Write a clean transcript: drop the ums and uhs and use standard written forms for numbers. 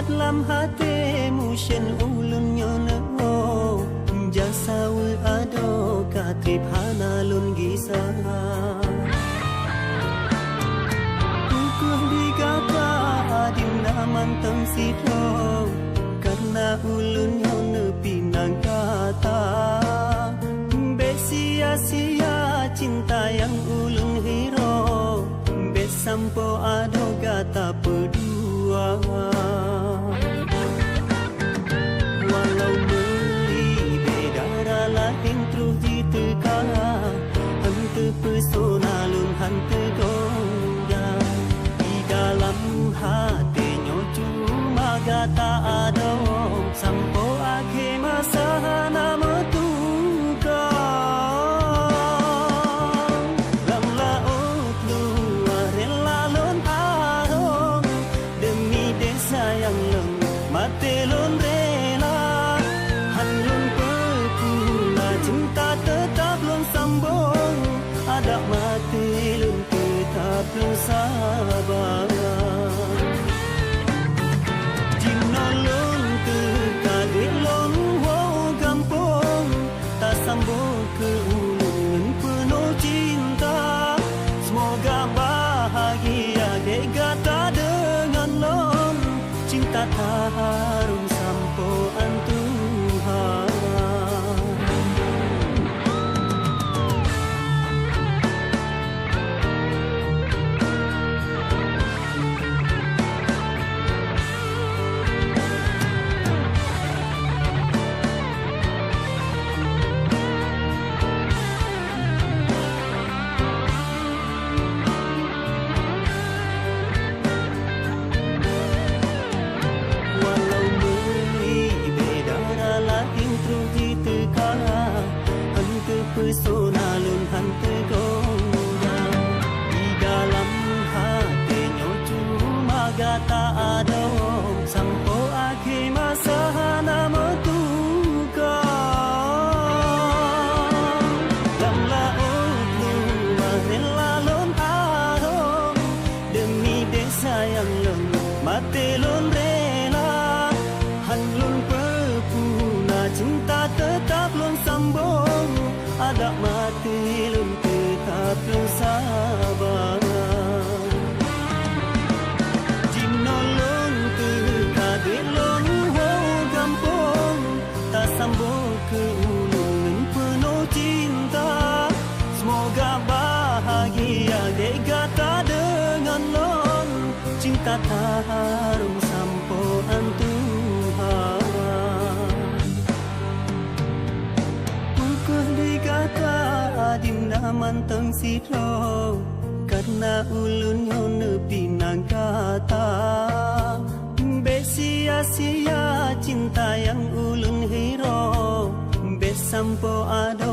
lam hatimu shen ulun nyona jasa ul ado katrip hanalun gisa kukuh digapa adim naman tang sito karena ulun nyona pinang kata sia-sia cinta yang ulun hiro besampo ado gata berdua walau meli beda lain terus diteka hante pesona lun hante gongga di dalam hatinya cuma gata ado sampo akhir masa nama sabar jinolon ke kagelon wo gampong tak sambung ke ulun penuh cinta semoga bahagia degata dengan lon cinta tak harum sampo Tuhan. Pesona lun hante gongga di dalam hatinya cuma gata ada sampo akhir masa nama tuka dalam laut luar lalon arong demi desa yang leng mati lun rela han lun pepuna cinta tetap lun sambung ada mati lun tetap lun sabar jinolon ke kagelon wo gampong tak sambung ke ulun penuh cinta semoga bahagia degata dengan lon cinta tak harum sampo Tuhan. Adim naman tang sito karena ulun nyone pinang kata besia-sia cinta yang ulun hiro besampo ado